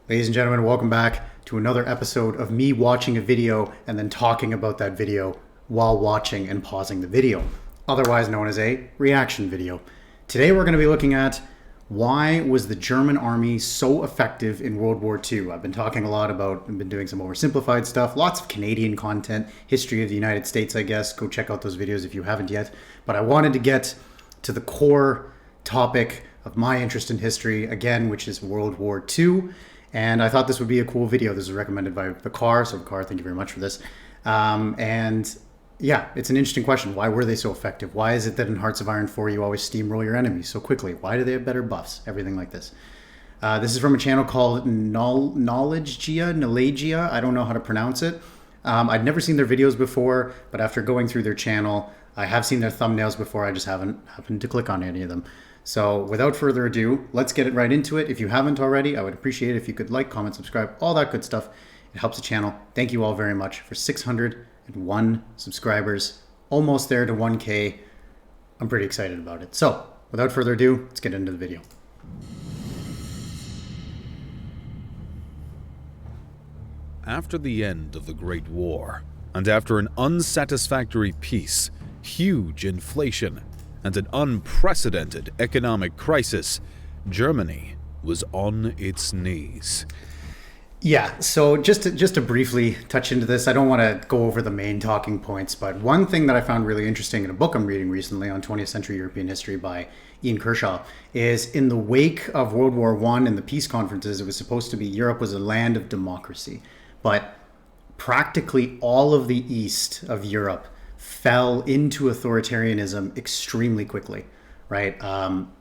Ladies and gentlemen, welcome back to another episode of me watching a video and then talking about that video while watching and pausing the video, otherwise known as a reaction video. Today we're going to be looking at why was the German army so effective in World War II. I've been talking a lot about, I've been doing some oversimplified stuff, lots of Canadian content, history of the United States, I guess. Go check out those videos if you haven't yet. But I wanted to get to the core topic of my interest in history, again, which is World War II. And I thought this would be a cool video. This was recommended by Vicar. So Vicar, thank you very much for this. And yeah, it's an interesting question. Why were they so effective? Why is it that in Hearts of Iron 4 you always steamroll your enemies so quickly? Why do they have better buffs? Everything like this. This is from a channel called Knowledgia. I don't know how to pronounce it. I'd never seen their videos before, but after going through their channel, I have seen their thumbnails before. I just haven't happened to click on any of them. So without further ado, let's get it right into it. If you haven't already, I would appreciate it if you could like, comment, subscribe, all that good stuff. It helps the channel. Thank you all very much for 601 subscribers, almost there to 1K. I'm pretty excited about it. So without further ado, let's get into the video. After the end of the Great War, and after an unsatisfactory peace, huge inflation, and an unprecedented economic crisis, Germany was on its knees. Yeah, so just to briefly touch into this, I don't want to go over the main talking points, but one thing that I found really interesting in a book I'm reading recently on 20th century European history by Ian Kershaw is in the wake of World War I and the peace conferences, it was supposed to be Europe was a land of democracy, but practically all of the east of Europe fell into authoritarianism extremely quickly, right?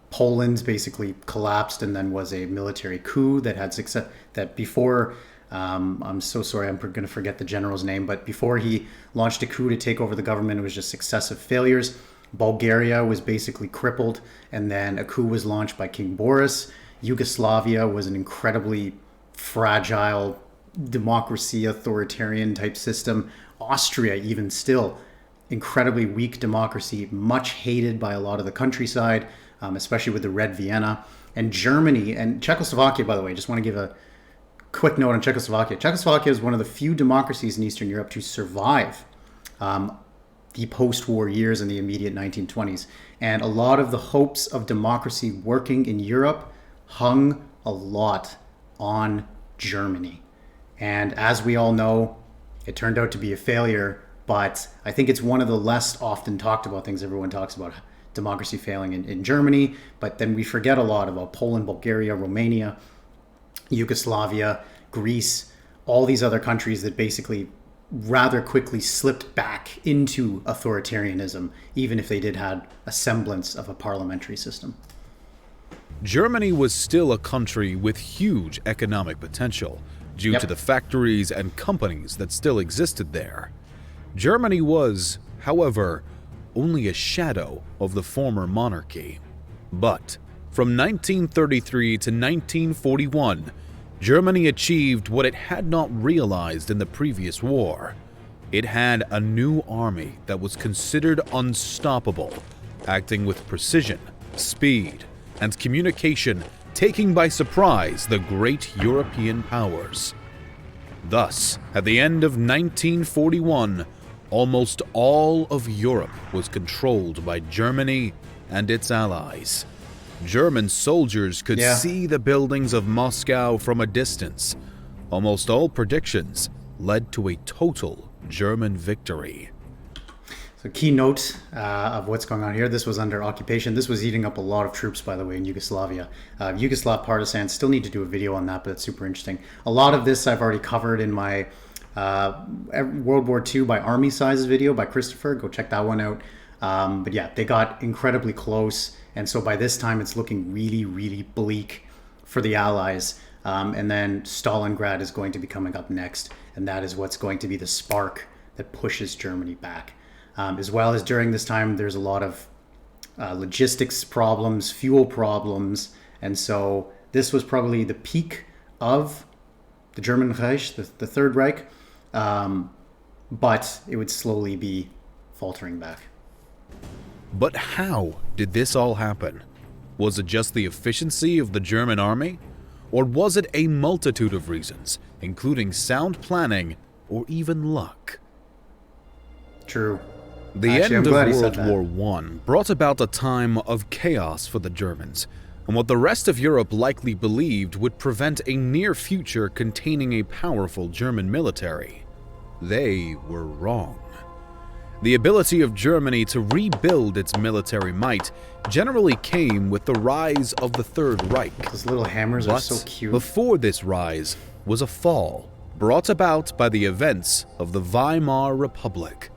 Poland basically collapsed and then was a military coup that had success. That before, I'm so sorry, I'm going to forget the general's name, but before he launched a coup to take over the government, it was just successive failures. Bulgaria was basically crippled, and then a coup was launched by King Boris. Yugoslavia was an incredibly fragile democracy, authoritarian type system. Austria, even still, incredibly weak democracy, much hated by a lot of the countryside, especially with the Red Vienna. And Germany and Czechoslovakia, by the way, just want to give a quick note on Czechoslovakia. Czechoslovakia is one of the few democracies in Eastern Europe to survive the post-war years in the immediate 1920s. And a lot of the hopes of democracy working in Europe hung a lot on Germany. And as we all know, it turned out to be a failure. But I think it's one of the less often talked about things. Everyone talks about democracy failing in Germany, but then we forget a lot about Poland, Bulgaria, Romania, Yugoslavia, Greece, all these other countries that basically rather quickly slipped back into authoritarianism, even if they did have a semblance of a parliamentary system. Germany was still a country with huge economic potential due to the factories and companies that still existed there. Germany was, however, only a shadow of the former monarchy. But from 1933 to 1941, Germany achieved what it had not realized in the previous war. It had a new army that was considered unstoppable, acting with precision, speed, and communication, taking by surprise the great European powers. Thus, at the end of 1941, almost all of Europe was controlled by Germany and its allies. German soldiers could see the buildings of Moscow from a distance. Almost all predictions led to a total German victory. So key note of what's going on here, this was under occupation. This was eating up a lot of troops, by the way, in Yugoslavia. Yugoslav partisans, still need to do a video on that, but it's super interesting. A lot of this I've already covered in my World War II by Army Size video by Christopher. Go check that one out. But yeah, they got incredibly close. And so by this time, it's looking really, really bleak for the Allies. And then Stalingrad is going to be coming up next. And that is what's going to be the spark that pushes Germany back. As well as during this time, there's a lot of logistics problems, fuel problems. And so this was probably the peak of the German Reich, the Third Reich. But it would slowly be faltering back. But how did this all happen? Was it just the efficiency of the German army? Or was it a multitude of reasons, including sound planning or even luck? True. The Actually, end I'm glad he of said World that. War I brought about a time of chaos for the Germans, and what the rest of Europe likely believed would prevent a near future containing a powerful German military. They were wrong. The ability of Germany to rebuild its military might generally came with the rise of the Third Reich. Those little hammers are But so cute. before this rise was a fall, brought about by the events of the Weimar Republic.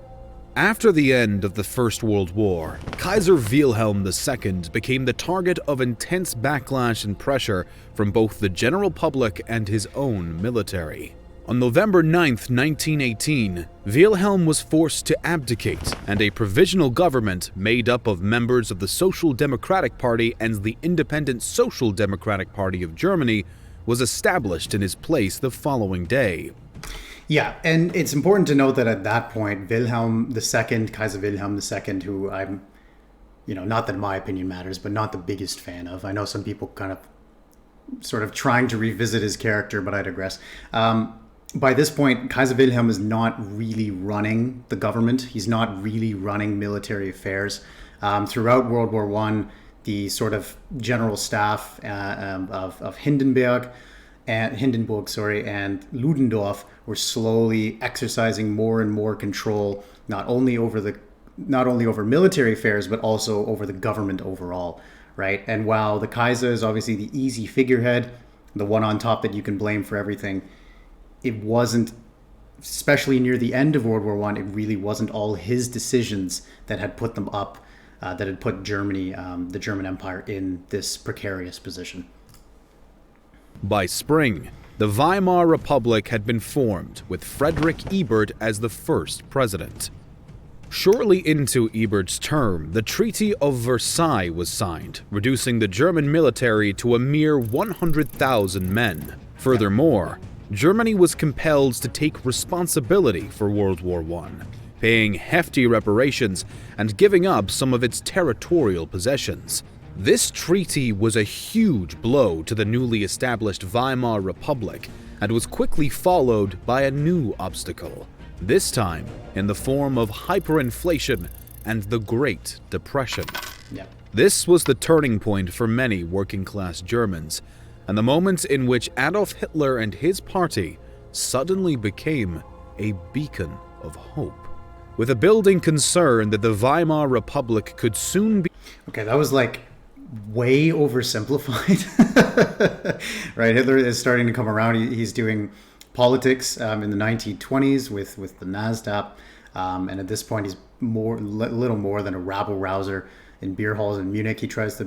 After the end of the First World War, Kaiser Wilhelm II became the target of intense backlash and pressure from both the general public and his own military. On November 9, 1918, Wilhelm was forced to abdicate, and a provisional government made up of members of the Social Democratic Party and the Independent Social Democratic Party of Germany was established in his place the following day. Yeah, and it's important to note that at that point, Wilhelm II, Kaiser Wilhelm II, who I'm, not that my opinion matters, but not the biggest fan of. I know some people kind of sort of trying to revisit his character, but I digress. By this point, Kaiser Wilhelm is not really running the government. He's not really running military affairs. Throughout World War I, the sort of general staff of Hindenburg and Ludendorff were slowly exercising more and more control, not only over military affairs, but also over the government overall, right? And while the Kaiser is obviously the easy figurehead, the one on top that you can blame for everything, it wasn't, especially near the end of World War I, it really wasn't all his decisions that had put them up, that had put Germany, the German Empire, in this precarious position. By spring, the Weimar Republic had been formed, with Friedrich Ebert as the first president. Shortly into Ebert's term, the Treaty of Versailles was signed, reducing the German military to a mere 100,000 men. Furthermore, Germany was compelled to take responsibility for World War I, paying hefty reparations and giving up some of its territorial possessions. This treaty was a huge blow to the newly established Weimar Republic and was quickly followed by a new obstacle, this time in the form of hyperinflation and the Great Depression. Yep. This was the turning point for many working-class Germans, and the moment in which Adolf Hitler and his party suddenly became a beacon of hope. With a building concern that the Weimar Republic could soon be... Okay, that was like way oversimplified. Right, Hitler is starting to come around. He's doing politics in the 1920s with the NASDAQ, and at this point he's little more than a rabble-rouser in beer halls in Munich. He tries the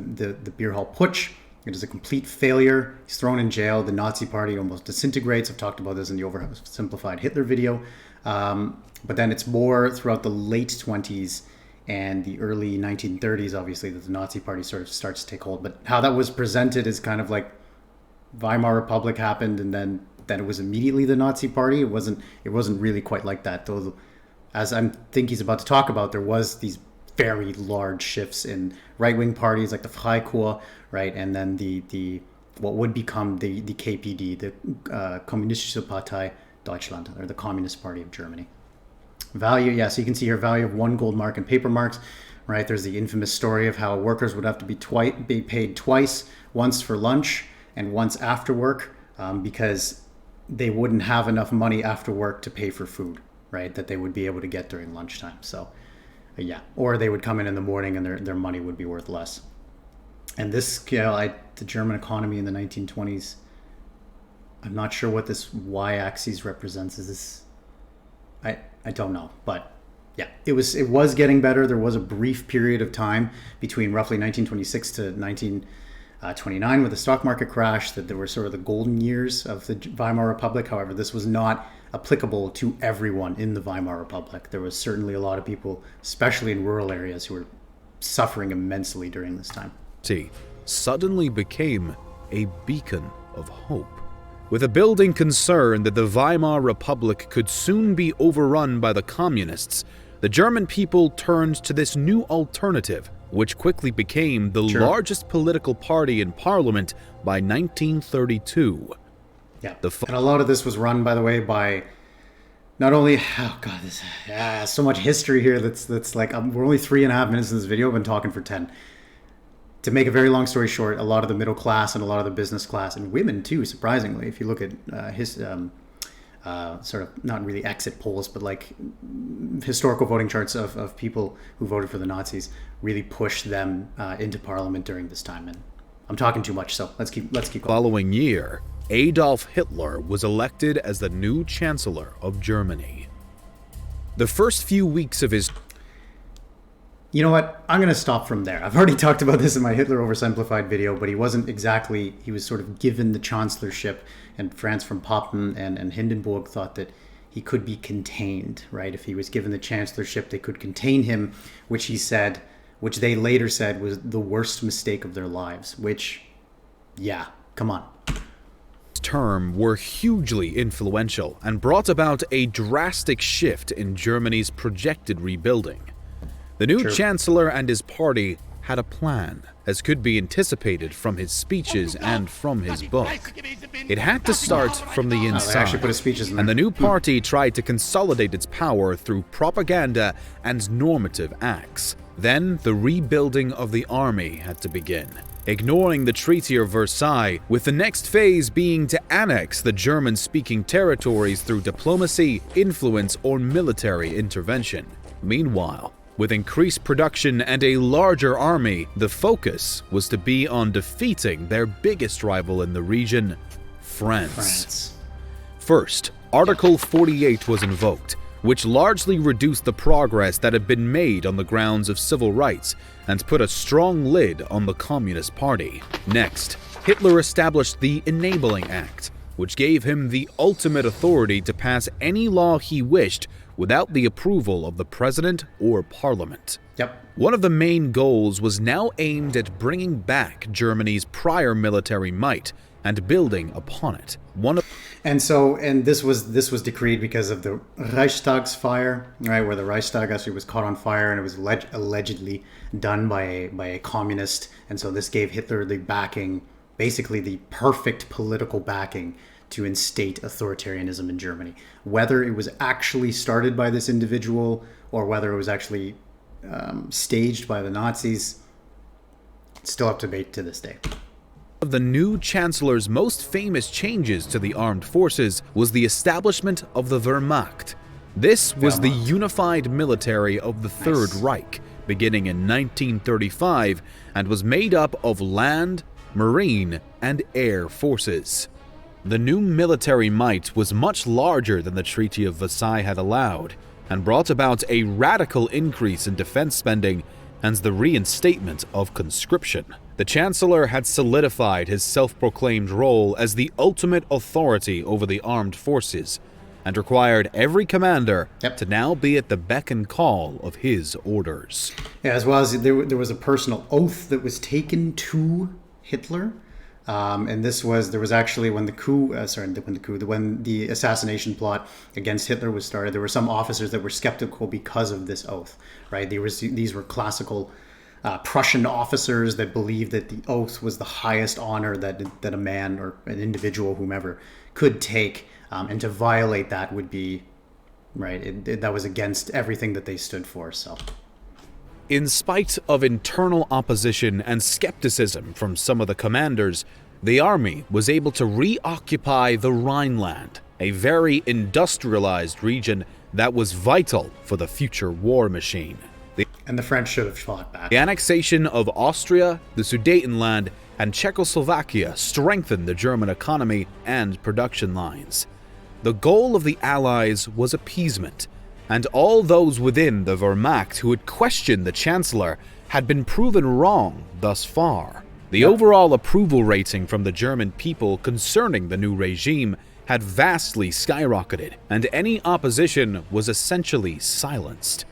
beer hall putsch. It is a complete failure. He's thrown in jail. The Nazi party almost disintegrates. I've talked about this in the oversimplified Hitler video. But then it's more throughout the late 20s and the early 1930s, obviously, that the Nazi party sort of starts to take hold. But how that was presented is kind of like Weimar Republic happened, and then it was immediately the Nazi party. It wasn't really quite like that, though. As I think he's about to talk about, there was these very large shifts in right-wing parties like the Freikorps, right, and then the what would become the KPD, the Kommunistische Partei Deutschland, or the Communist Party of Germany. Value, yeah, so you can see here value of 1 gold mark and paper marks, right? There's the infamous story of how workers would have to be paid twice, once for lunch and once after work, because they wouldn't have enough money after work to pay for food, right, that they would be able to get during lunchtime. So yeah, or they would come in the morning and their money would be worth less. And this, the German economy in the 1920s, I'm not sure what this y-axis represents. Is this, I don't know, but yeah, it was getting better. There was a brief period of time between roughly 1926 to 1929 with the stock market crash that there were sort of the golden years of the Weimar Republic. However, this was not applicable to everyone in the Weimar Republic. There was certainly a lot of people, especially in rural areas, who were suffering immensely during this time. Suddenly became a beacon of hope. With a building concern that the Weimar Republic could soon be overrun by the communists, the German people turned to this new alternative which quickly became the largest political party in parliament by 1932. Yeah, and a lot of this was run, by the way, by not only, oh god, this so much history here that's like, we're only 3.5 minutes in this video, I've been talking for 10. To make a very long story short, a lot of the middle class and a lot of the business class, and women too, surprisingly, if you look at sort of, not really exit polls, but like historical voting charts of people who voted for the Nazis, really pushed them into parliament during this time. And I'm talking too much, so let's keep going. Following year, Adolf Hitler was elected as the new Chancellor of Germany. The first few weeks of his... You know what? I'm going to stop from there. I've already talked about this in my Hitler Oversimplified video, but he was sort of given the chancellorship, and Franz von Papen and Hindenburg thought that he could be contained, right? If he was given the chancellorship, they could contain him, which they later said was the worst mistake of their lives, which, yeah, come on. Term were hugely influential and brought about a drastic shift in Germany's projected rebuilding. The new chancellor and his party had a plan, as could be anticipated from his speeches and from his book. It had to start from the inside, and the new party tried to consolidate its power through propaganda and normative acts. Then the rebuilding of the army had to begin, ignoring the Treaty of Versailles, with the next phase being to annex the German-speaking territories through diplomacy, influence, or military intervention. Meanwhile, with increased production and a larger army, the focus was to be on defeating their biggest rival in the region, France. First, Article 48 was invoked, which largely reduced the progress that had been made on the grounds of civil rights and put a strong lid on the Communist Party. Next, Hitler established the Enabling Act, which gave him the ultimate authority to pass any law he wished without the approval of the president or parliament. One of the main goals was now aimed at bringing back Germany's prior military might and building upon it. And this was decreed because of the Reichstagsfire, right, where the Reichstag actually was caught on fire, and it was allegedly done by a communist. And so this gave Hitler the backing, basically the perfect political backing, to instate authoritarianism in Germany. Whether it was actually started by this individual or whether it was actually staged by the Nazis, it's still up to debate to this day. One of the new chancellor's most famous changes to the armed forces was the establishment of the Wehrmacht. This was the unified military of the Third Reich, beginning in 1935, and was made up of land, marine, and air forces. The new military might was much larger than the Treaty of Versailles had allowed, and brought about a radical increase in defense spending and the reinstatement of conscription. The Chancellor had solidified his self-proclaimed role as the ultimate authority over the armed forces, and required every commander to now be at the beck and call of his orders. Yeah, as well as there was a personal oath that was taken to Hitler. And there was actually when the assassination plot against Hitler was started, there were some officers that were skeptical because of this oath, right? These were classical Prussian officers that believed that the oath was the highest honor that a man or an individual, whomever, could take, and to violate that would be, right, that was against everything that they stood for, so... In spite of internal opposition and skepticism from some of the commanders, the army was able to reoccupy the Rhineland, a very industrialized region that was vital for the future war machine. And the French should have fought back. The annexation of Austria, the Sudetenland, and Czechoslovakia strengthened the German economy and production lines. The goal of the Allies was appeasement, and all those within the Wehrmacht who had questioned the Chancellor had been proven wrong thus far. The overall approval rating from the German people concerning the new regime had vastly skyrocketed, and any opposition was essentially silenced.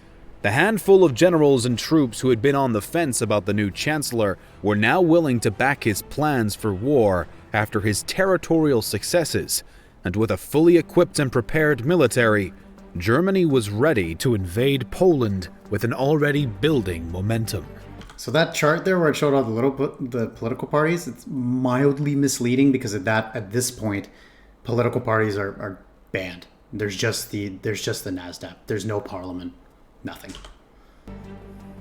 The handful of generals and troops who had been on the fence about the new Chancellor were now willing to back his plans for war after his territorial successes, and with a fully equipped and prepared military, Germany was ready to invade Poland with an already building momentum. So that chart there where it showed all the political parties, it's mildly misleading because at this point, political parties are banned. There's just the NASDAQ. There's no parliament. Nothing.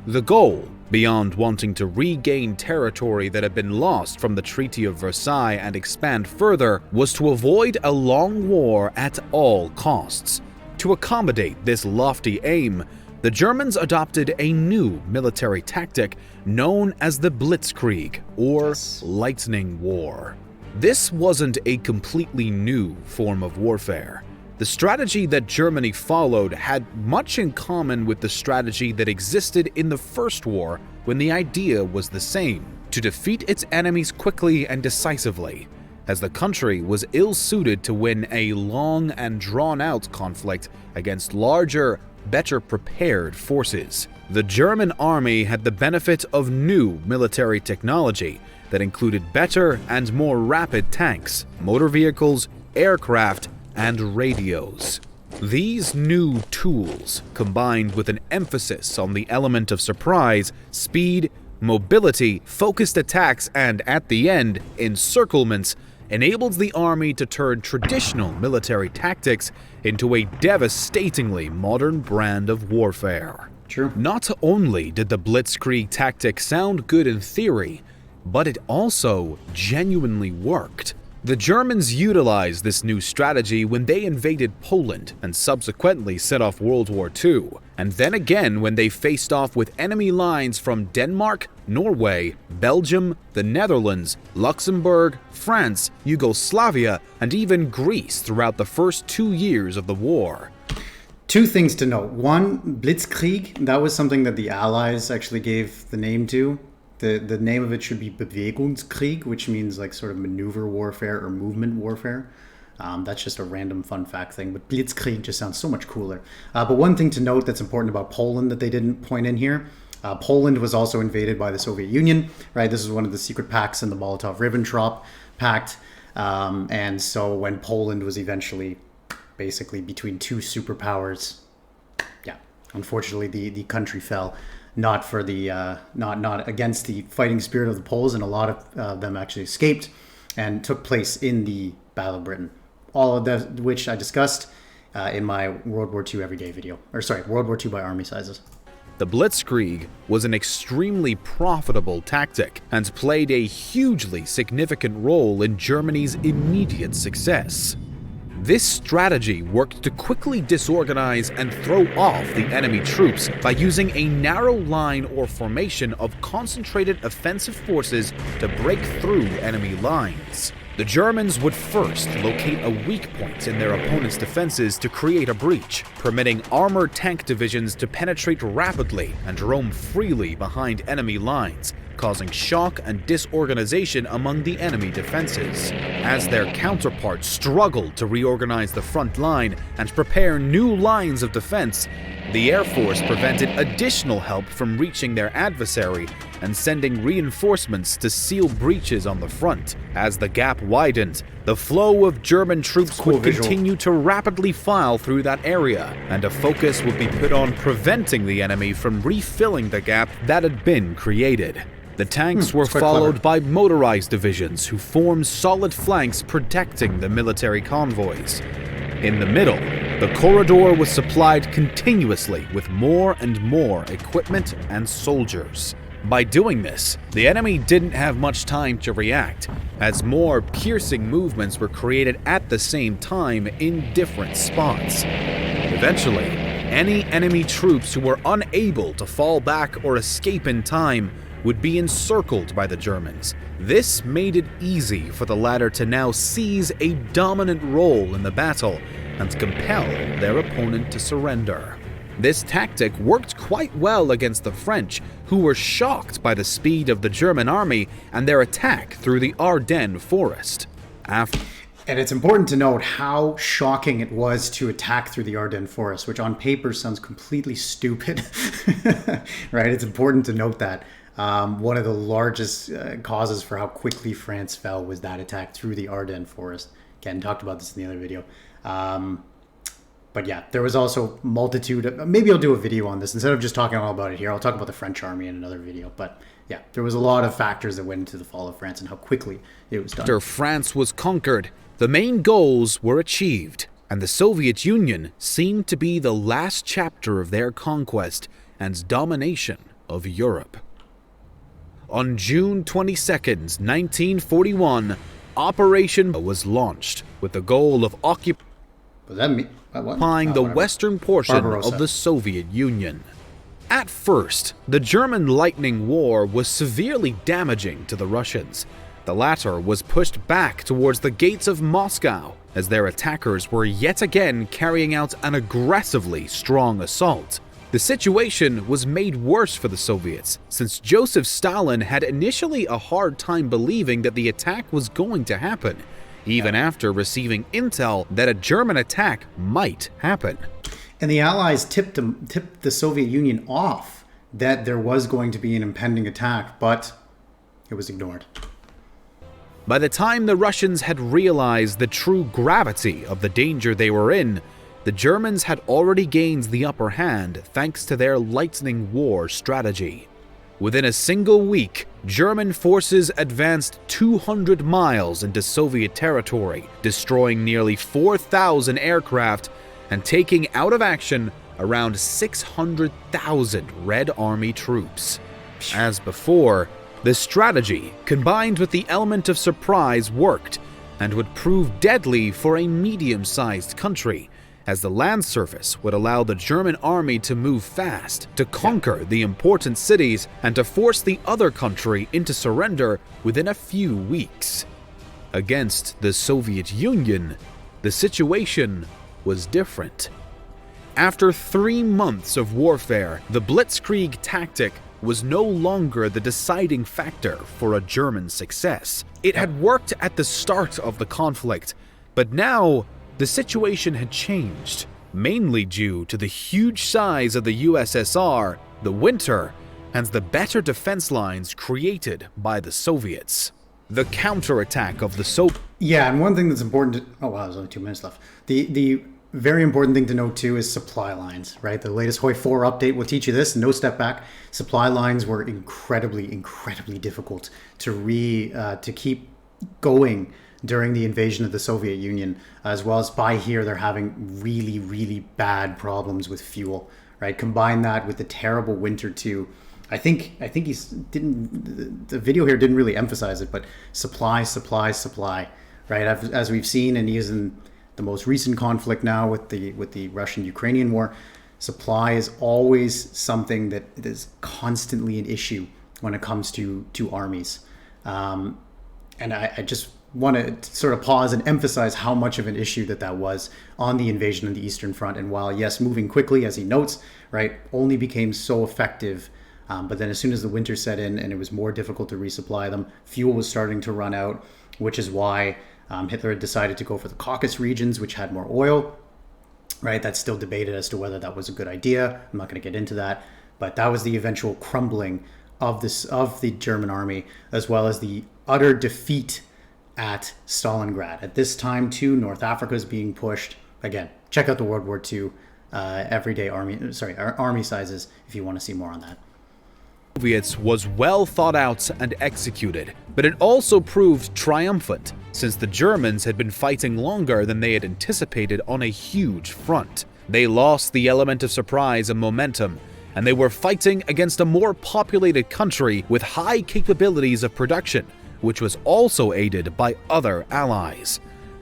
The goal, beyond wanting to regain territory that had been lost from the Treaty of Versailles and expand further, was to avoid a long war at all costs. To accommodate this lofty aim, the Germans adopted a new military tactic known as the Blitzkrieg, or Lightning War. This wasn't a completely new form of warfare. The strategy that Germany followed had much in common with the strategy that existed in the First War, when the idea was the same: to defeat its enemies quickly and decisively, as the country was ill-suited to win a long and drawn-out conflict against larger, better-prepared forces. The German army had the benefit of new military technology that included better and more rapid tanks, motor vehicles, aircraft, and radios. These new tools, combined with an emphasis on the element of surprise, speed, mobility, focused attacks, and, at the end, encirclements, enabled the army to turn traditional military tactics into a devastatingly modern brand of warfare. True. Not only did the Blitzkrieg tactic sound good in theory, but it also genuinely worked. The Germans utilized this new strategy when they invaded Poland and subsequently set off World War II, and then again when they faced off with enemy lines from Denmark, Norway, Belgium, the Netherlands, Luxembourg, France, Yugoslavia, and even Greece throughout the first 2 years of the war. Two things to note. One, Blitzkrieg, that was something that the Allies actually gave the name to. The name of it should be Bewegungskrieg, which means like sort of maneuver warfare or movement warfare. That's just a random fun fact thing, but Blitzkrieg just sounds so much cooler. But one thing to note that's important about Poland that they didn't point in here, Poland was also invaded by the Soviet Union, right? This is one of the secret pacts in the Molotov-Ribbentrop Pact. And so when Poland was eventually basically between two superpowers, yeah, unfortunately the country fell. Not for the not against the fighting spirit of the Poles, and a lot of them actually escaped and took place in the Battle of Britain. All of that, which I discussed in my World War II Everyday video, World War II by army sizes. The Blitzkrieg was an extremely profitable tactic and played a hugely significant role in Germany's immediate success. This strategy worked to quickly disorganize and throw off the enemy troops by using a narrow line or formation of concentrated offensive forces to break through enemy lines. The Germans would first locate a weak point in their opponent's defenses to create a breach, permitting armored tank divisions to penetrate rapidly and roam freely behind enemy lines, causing shock and disorganization among the enemy defenses. As their counterparts struggled to reorganize the front line and prepare new lines of defense, the Air Force prevented additional help from reaching their adversary and sending reinforcements to seal breaches on the front. As the gap widened, the flow of German troops would continue to rapidly file through that area, and a focus would be put on preventing the enemy from refilling the gap that had been created. The tanks were followed by motorized divisions who formed solid flanks protecting the military convoys. In the middle, the corridor was supplied continuously with more and more equipment and soldiers. By doing this, the enemy didn't have much time to react, as more piercing movements were created at the same time in different spots. Eventually, any enemy troops who were unable to fall back or escape in time would be encircled by the Germans. This made it easy for the latter to now seize a dominant role in the battle and compel their opponent to surrender. This tactic worked quite well against the French, who were shocked by the speed of the German army and their attack through the Ardennes forest. And it's important to note how shocking it was to attack through the Ardennes forest, which on paper sounds completely stupid, right? It's important to note that. One of the largest causes for how quickly France fell was that attack through the Ardennes forest. Again, talked about this in the other video. But yeah, there was also maybe I'll do a video on this. Instead of just talking all about it here, I'll talk about the French army in another video. But yeah, there was a lot of factors that went into the fall of France and how quickly it was done. After France was conquered, the main goals were achieved, and the Soviet Union seemed to be the last chapter of their conquest and domination of Europe. On June 22nd, 1941, Operation was launched with the goal of occupying the western portion of the Soviet Union. At first, the German Lightning War was severely damaging to the Russians. The latter was pushed back towards the gates of Moscow as their attackers were yet again carrying out an aggressively strong assault. The situation was made worse for the Soviets, since Joseph Stalin had initially a hard time believing that the attack was going to happen, even after receiving intel that a German attack might happen. And the Allies tipped the Soviet Union off that there was going to be an impending attack, but it was ignored. By the time the Russians had realized the true gravity of the danger they were in, the Germans had already gained the upper hand thanks to their Lightning War strategy. Within a single week, German forces advanced 200 miles into Soviet territory, destroying nearly 4,000 aircraft and taking out of action around 600,000 Red Army troops. As before, the strategy, combined with the element of surprise, worked and would prove deadly for a medium-sized country, as the land surface would allow the German army to move fast, to conquer the important cities, and to force the other country into surrender within a few weeks. Against the Soviet Union, the situation was different. After 3 months of warfare, the blitzkrieg tactic was no longer the deciding factor for a German success. It had worked at the start of the conflict, but now the situation had changed, mainly due to the huge size of the USSR, the winter, and the better defense lines created by the Soviets. The counterattack of the Soviets. Yeah, and one thing that's important to... Oh, wow, there's only 2 minutes left. The very important thing to note, too, is supply lines, right? The latest Hoi 4 update will teach you this. No step back. Supply lines were incredibly difficult to keep going during the invasion of the Soviet Union, as well as by here they're having really bad problems with fuel, right? Combine that with the terrible winter too. I think the video here didn't really emphasize it, but supply, right? As we've seen, and even the most recent conflict now with the Russian-Ukrainian war, supply is always something that is constantly an issue when it comes to armies. And I just want to sort of pause and emphasize how much of an issue that was on the invasion of the Eastern Front. And while, yes, moving quickly, as he notes, right, only became so effective, but then as soon as the winter set in and it was more difficult to resupply them, fuel was starting to run out, which is why Hitler had decided to go for the Caucasus regions, which had more oil, right? That's still debated as to whether that was a good idea. I'm not going to get into that, but that was the eventual crumbling of the German army, as well as the utter defeat at Stalingrad. At this time, too, North Africa is being pushed. Again, check out the World War II army sizes if you want to see more on that. Soviets was well thought out and executed, but it also proved triumphant, since the Germans had been fighting longer than they had anticipated on a huge front. They lost the element of surprise and momentum, and they were fighting against a more populated country with high capabilities of production, which was also aided by other allies.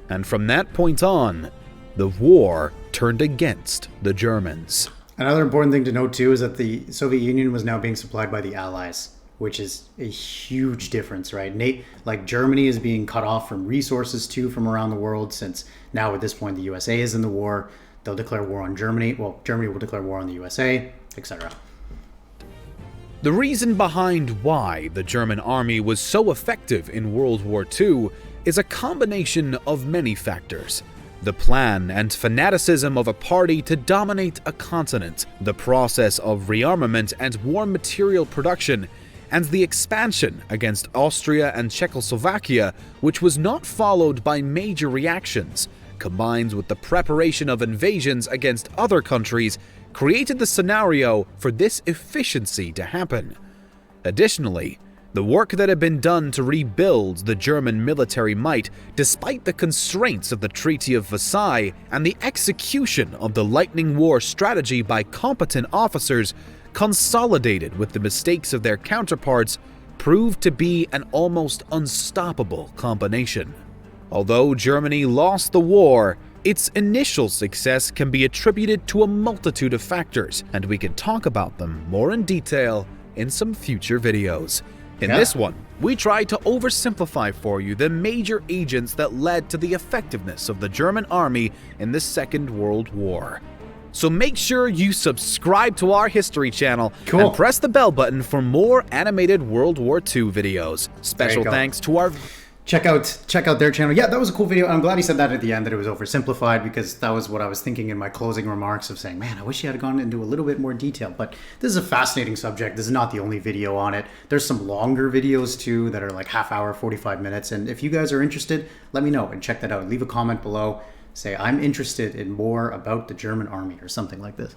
And from that point on, the war turned against the Germans. Another important thing to note too is that the Soviet Union was now being supplied by the Allies, which is a huge difference, right? Like Germany is being cut off from resources too from around the world, since now at this point the USA is in the war. They'll declare war on Germany. Well, Germany will declare war on the USA, etc. The reason behind why the German army was so effective in World War II is a combination of many factors. The plan and fanaticism of a party to dominate a continent, the process of rearmament and war material production, and the expansion against Austria and Czechoslovakia, which was not followed by major reactions, combined with the preparation of invasions against other countries, created the scenario for this efficiency to happen. Additionally, the work that had been done to rebuild the German military might, despite the constraints of the Treaty of Versailles and the execution of the Lightning War strategy by competent officers, consolidated with the mistakes of their counterparts, proved to be an almost unstoppable combination. Although Germany lost the war, its initial success can be attributed to a multitude of factors, and we can talk about them more in detail in some future videos. In this one, we try to oversimplify for you the major agents that led to the effectiveness of the German army in the Second World War. So make sure you subscribe to our history channel and press the bell button for more animated World War II videos. Special thanks to our... Check out their channel. Yeah, that was a cool video. I'm glad he said that at the end, that it was oversimplified, because that was what I was thinking in my closing remarks of saying, man, I wish he had gone into a little bit more detail. But this is a fascinating subject. This is not the only video on it. There's some longer videos too that are like half hour, 45 minutes. And if you guys are interested, let me know and check that out. Leave a comment below. Say, I'm interested in more about the German army or something like this.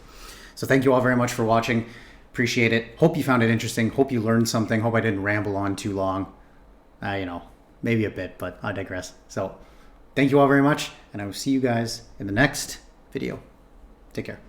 So thank you all very much for watching. Appreciate it. Hope you found it interesting. Hope you learned something. Hope I didn't ramble on too long. Maybe a bit, but I digress. So thank you all very much, and I will see you guys in the next video. Take care.